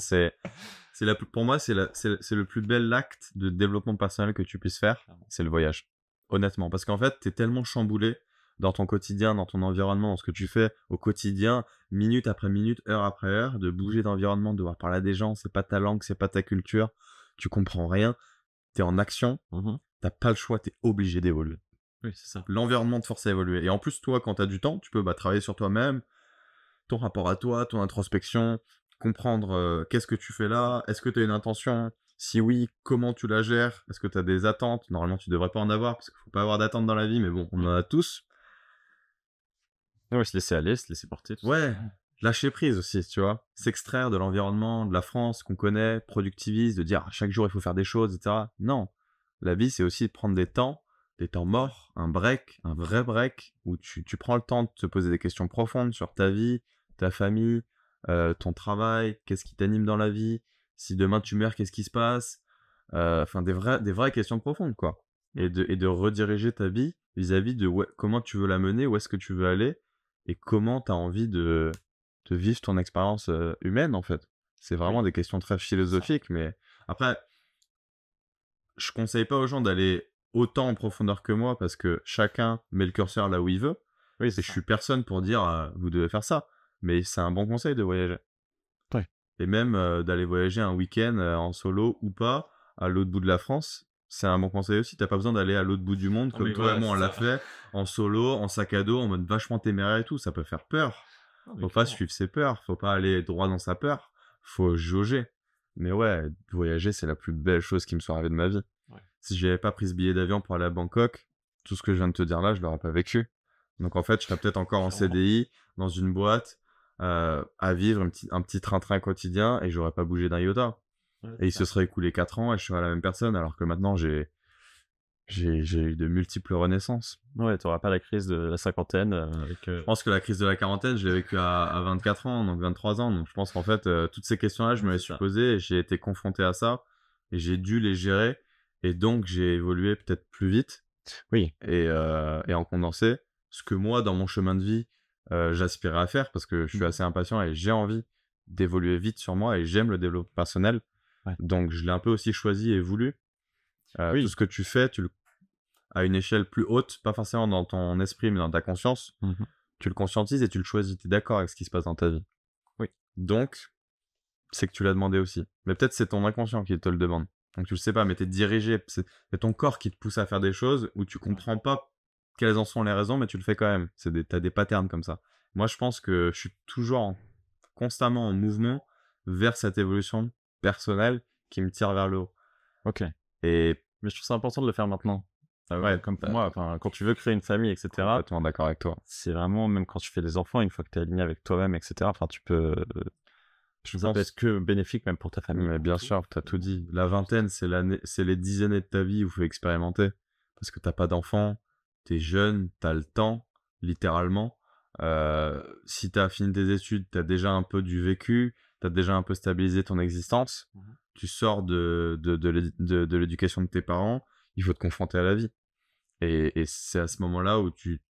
Pour moi, c'est le plus bel acte de développement personnel que tu puisses faire, c'est le voyage. Honnêtement, parce qu'en fait, t'es tellement chamboulé dans ton quotidien, dans ton environnement, dans ce que tu fais au quotidien, minute après minute, heure après heure, de bouger d'environnement, de devoir parler à des gens, c'est pas ta langue, c'est pas ta culture, tu comprends rien, t'es en action, t'as pas le choix, t'es obligé d'évoluer. Oui, c'est ça. L'environnement te force à évoluer. Et en plus, toi, quand t'as du temps, tu peux travailler sur toi-même, ton rapport à toi, ton introspection, comprendre qu'est-ce que tu fais là, est-ce que t'as une intention? Si oui, comment tu la gères? Est-ce que tu as des attentes? Normalement, tu devrais pas en avoir, parce qu'il faut pas avoir d'attentes dans la vie, mais bon, on en a tous. Ouais, se laisser aller, se laisser porter. Ouais, lâcher prise aussi, tu vois. S'extraire de l'environnement, de la France qu'on connaît, productiviste, de dire chaque jour il faut faire des choses, etc. Non, la vie, c'est aussi de prendre des temps morts, un break, un vrai break, où tu prends le temps de te poser des questions profondes sur ta vie, ta famille, ton travail, qu'est-ce qui t'anime dans la vie. Si demain tu meurs, qu'est-ce qui se passe? Enfin, des vraies questions profondes, quoi. Et de rediriger ta vie vis-à-vis de comment tu veux la mener, où est-ce que tu veux aller, et comment tu as envie de vivre ton expérience humaine, en fait. C'est vraiment des questions très philosophiques, mais après, je conseille pas aux gens d'aller autant en profondeur que moi, parce que chacun met le curseur là où il veut. Oui, et je suis personne pour dire vous devez faire ça. Mais c'est un bon conseil de voyager. Ouais. Et même d'aller voyager un week-end en solo ou pas, à l'autre bout de la France, c'est un bon conseil aussi. T'as pas besoin d'aller à l'autre bout du monde, comme toi et moi on l'a fait, en solo, en sac à dos, en mode vachement téméraire et tout. Ça peut faire peur. Faut pas suivre ses peurs, faut pas aller droit dans sa peur, faut jauger. Mais ouais, voyager, c'est la plus belle chose qui me soit arrivée de ma vie. Ouais. Si j'avais pas pris ce billet d'avion pour aller à Bangkok, tout ce que je viens de te dire là, je l'aurais pas vécu. Donc en fait, je serais peut-être encore en CDI, dans une boîte, à vivre un petit train-train quotidien, et j'aurais pas bougé d'un iota. Ouais, et il se serait écoulé 4 ans et je serais la même personne, alors que maintenant j'ai eu de multiples renaissances. Ouais, t'auras pas la crise de la cinquantaine. Je pense que la crise de la quarantaine, je l'ai vécue à 24 ans, donc 23 ans. Donc je pense qu'en fait, toutes ces questions-là, je me les suis posées, et j'ai été confronté à ça, et j'ai dû les gérer, et donc j'ai évolué peut-être plus vite. Oui. Et en condensé, ce que moi, dans mon chemin de vie, j'aspirais à faire, parce que je suis assez impatient et j'ai envie d'évoluer vite sur moi, et j'aime le développement personnel. Ouais. Donc je l'ai un peu aussi choisi et voulu. Tout ce que tu fais, à une échelle plus haute, pas forcément dans ton esprit, mais dans ta conscience, tu le conscientises et tu le choisis. Tu es d'accord avec ce qui se passe dans ta vie. Oui. Donc, c'est que tu l'as demandé aussi. Mais peut-être c'est ton inconscient qui te le demande. Donc tu le sais pas, mais t'es dirigé. C'est ton corps qui te pousse à faire des choses où tu comprends pas quelles en sont les raisons, mais tu le fais quand même. T'as des patterns comme ça. Moi, je pense que je suis toujours constamment en mouvement vers cette évolution personnelle qui me tire vers le haut. Ok. Mais je trouve ça important de le faire maintenant. Ouais, comme pour moi, quand tu veux créer une famille, etc. Complètement d'accord avec toi. C'est vraiment, même quand tu fais des enfants, une fois que tu es aligné avec toi-même, etc. Enfin, tu peux Ça peut être que bénéfique même pour ta famille. Mais bien sûr, t'as tout dit. La vingtaine, c'est les 10 années de ta vie où il faut expérimenter. Parce que t'as pas d'enfant, t'es jeune, t'as le temps, littéralement. Si t'as fini tes études, t'as déjà un peu du vécu, t'as déjà un peu stabilisé ton existence. Tu sors de l'éducation de tes parents, il faut te confronter à la vie. Et c'est à ce moment-là où tu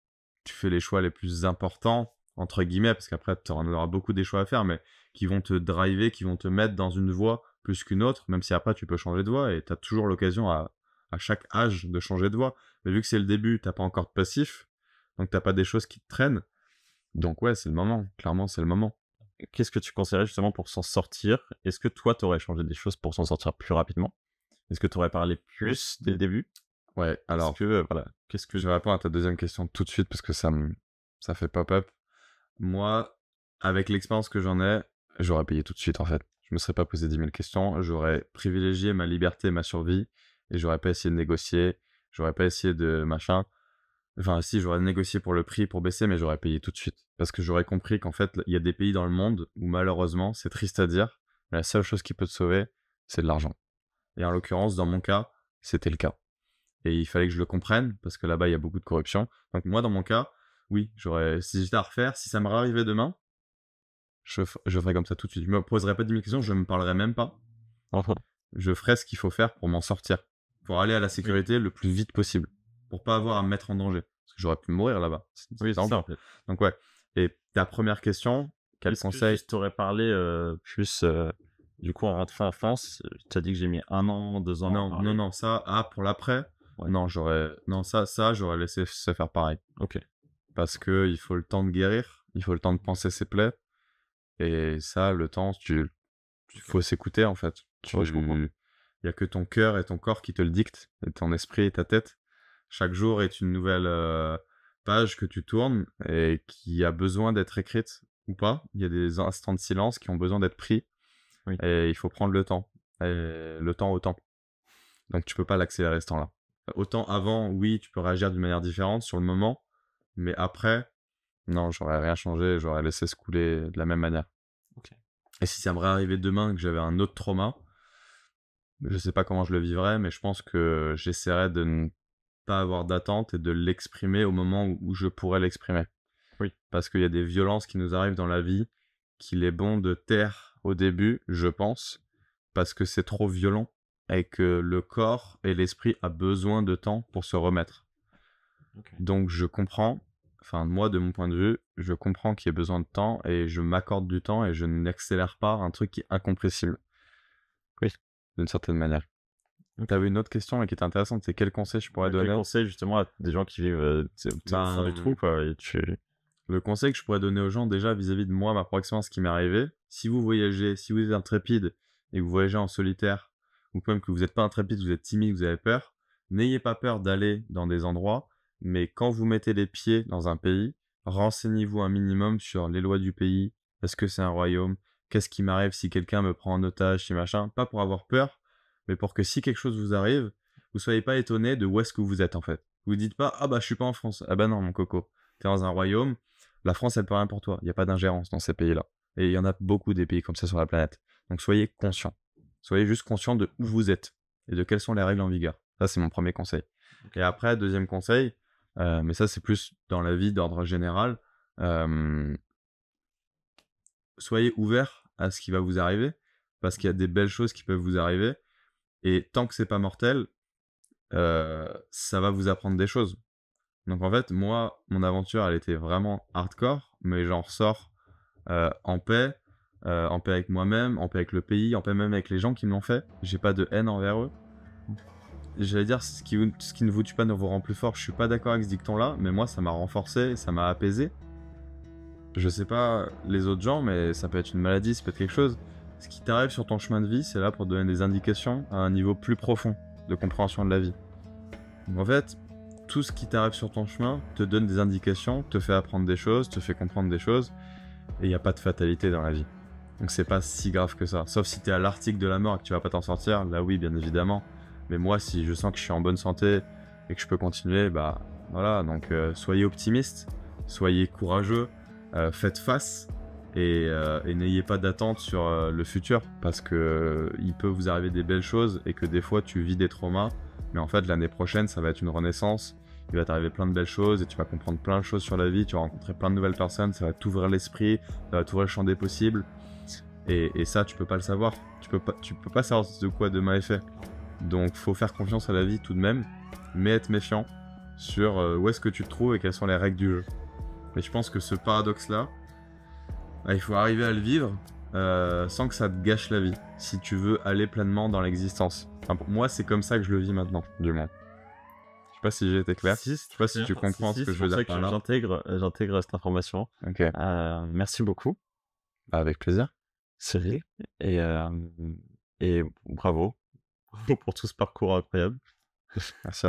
fais les choix les plus importants, entre guillemets, parce qu'après, tu en auras beaucoup des choix à faire, mais qui vont te driver, qui vont te mettre dans une voie plus qu'une autre, même si après, tu peux changer de voie, et tu as toujours l'occasion à chaque âge de changer de voie. Mais vu que c'est le début, t'as pas encore de passif, donc t'as pas des choses qui te traînent. Donc ouais, c'est le moment. Clairement, c'est le moment. Qu'est-ce que tu conseillerais justement pour s'en sortir? Est-ce que toi, tu aurais changé des choses pour s'en sortir plus rapidement? Est-ce que tu aurais parlé plus dès le début? Ouais, alors, voilà, je vais répondre à ta deuxième question tout de suite parce que ça fait pop-up. Moi, avec l'expérience que j'en ai, j'aurais payé tout de suite en fait. Je me serais pas posé 10 000 questions, j'aurais privilégié ma liberté et ma survie et j'aurais pas essayé de négocier, j'aurais pas essayé de machin. Enfin, si, j'aurais négocié pour le prix, pour baisser, mais j'aurais payé tout de suite. Parce que j'aurais compris qu'en fait, il y a des pays dans le monde où malheureusement, c'est triste à dire, mais la seule chose qui peut te sauver, c'est de l'argent. Et en l'occurrence, dans mon cas, c'était le cas. Et il fallait que je le comprenne, parce que là-bas, il y a beaucoup de corruption. Donc moi, dans mon cas, oui, si j'étais à refaire, si ça me réarrivait demain, je ferais comme ça tout de suite. Je me poserais pas 10 000 questions, je me parlerais même pas. Je ferais ce qu'il faut faire pour m'en sortir. Pour aller à la sécurité le plus vite possible. Pour pas avoir à me mettre en danger. Parce que j'aurais pu mourir là-bas. Oui, c'est ça, en fait. Donc ouais. Et ta première question, quel conseil? Je t'aurais parlé plus... Du coup, en rentrant fin France, tu as dit que j'ai mis 1 an, 2 ans. Non, ça, pour l'après, ouais. Non, j'aurais laissé se faire pareil. Ok. Parce que il faut le temps de guérir, il faut le temps de penser ses plaies, et ça, le temps, faut s'écouter en fait. Je comprends. Il y a que ton cœur et ton corps qui te le dictent, et ton esprit et ta tête. Chaque jour est une nouvelle page que tu tournes et qui a besoin d'être écrite ou pas. Il y a des instants de silence qui ont besoin d'être pris. Oui. Et il faut prendre le temps. Et le temps au temps. Donc tu peux pas l'accélérer ce temps-là. Autant avant, oui, tu peux réagir d'une manière différente sur le moment. Mais après, non, j'aurais rien changé. J'aurais laissé se couler de la même manière. Okay. Et si ça me réarrivait demain que j'avais un autre trauma, je sais pas comment je le vivrais, mais je pense que j'essaierais de ne pas avoir d'attente et de l'exprimer au moment où je pourrais l'exprimer. Oui. Parce qu'il y a des violences qui nous arrivent dans la vie qu'il est bon de taire au début, je pense, parce que c'est trop violent et que le corps et l'esprit a besoin de temps pour se remettre. Okay. Donc je comprends, enfin moi de mon point de vue, je comprends qu'il y ait besoin de temps et je m'accorde du temps et je n'accélère pas un truc qui est incompressible. Oui. D'une certaine manière. Okay. Tu avais une autre question qui était intéressante, c'est quel conseil je pourrais donner? Quel conseil justement à des gens qui vivent dans du trou, quoi, et Le conseil que je pourrais donner aux gens déjà vis-à-vis de moi, ma propre expérience qui m'est arrivée, si vous voyagez, si vous êtes intrépide et que vous voyagez en solitaire, ou même que vous n'êtes pas intrépide, vous êtes timide, vous avez peur, n'ayez pas peur d'aller dans des endroits, mais quand vous mettez les pieds dans un pays, renseignez-vous un minimum sur les lois du pays, est-ce que c'est un royaume, qu'est-ce qui m'arrive si quelqu'un me prend en otage, si machin, pas pour avoir peur, mais pour que si quelque chose vous arrive, vous soyez pas étonné de où est-ce que vous êtes en fait. Vous dites pas, ah bah je suis pas en France, ah bah non mon coco, t'es dans un royaume, la France, elle peut rien pour toi. Il n'y a pas d'ingérence dans ces pays-là. Et il y en a beaucoup des pays comme ça sur la planète. Donc soyez conscients. Soyez juste conscients de où vous êtes et de quelles sont les règles en vigueur. Ça, c'est mon premier conseil. Okay. Et après, deuxième conseil, mais ça, c'est plus dans la vie d'ordre général. Soyez ouverts à ce qui va vous arriver parce qu'il y a des belles choses qui peuvent vous arriver. Et tant que c'est pas mortel, ça va vous apprendre des choses. Donc en fait, moi, mon aventure, elle était vraiment hardcore, mais j'en ressors en paix avec moi-même, en paix avec le pays, en paix même avec les gens qui me l'ont fait. J'ai pas de haine envers eux. J'allais dire, ce qui ne vous tue pas ne vous rend plus fort. Je suis pas d'accord avec ce dicton-là, mais moi, ça m'a renforcé, ça m'a apaisé. Je sais pas les autres gens, mais ça peut être une maladie, ça peut être quelque chose. Ce qui t'arrive sur ton chemin de vie, c'est là pour te donner des indications à un niveau plus profond de compréhension de la vie. Donc en fait, tout ce qui t'arrive sur ton chemin te donne des indications, te fait apprendre des choses, te fait comprendre des choses, et il n'y a pas de fatalité dans la vie. Donc c'est pas si grave que ça. Sauf si t'es à l'article de la mort et que tu vas pas t'en sortir, là oui, bien évidemment. Mais moi, si je sens que je suis en bonne santé et que je peux continuer, bah voilà. Donc soyez optimistes, soyez courageux, faites face, et n'ayez pas d'attente sur le futur, parce que il peut vous arriver des belles choses et que des fois tu vis des traumas, mais en fait l'année prochaine ça va être une renaissance, il va t'arriver plein de belles choses et tu vas comprendre plein de choses sur la vie, tu vas rencontrer plein de nouvelles personnes, ça va t'ouvrir l'esprit, ça va t'ouvrir le champ des possibles, et ça tu peux pas le savoir, tu peux pas savoir de quoi demain est fait, donc faut faire confiance à la vie tout de même, mais être méfiant sur où est-ce que tu te trouves et quelles sont les règles du jeu. Et je pense que ce paradoxe-là, il faut arriver à le vivre sans que ça te gâche la vie, si tu veux aller pleinement dans l'existence. Enfin, pour moi, c'est comme ça que je le vis maintenant, du moins. Je sais pas si j'ai été clair. Je sais pas si tu comprends ce que je veux dire par là. J'intègre cette information. Ok. Merci beaucoup, Avec plaisir. Cyril. Et bravo pour tout ce parcours incroyable. Merci à toi.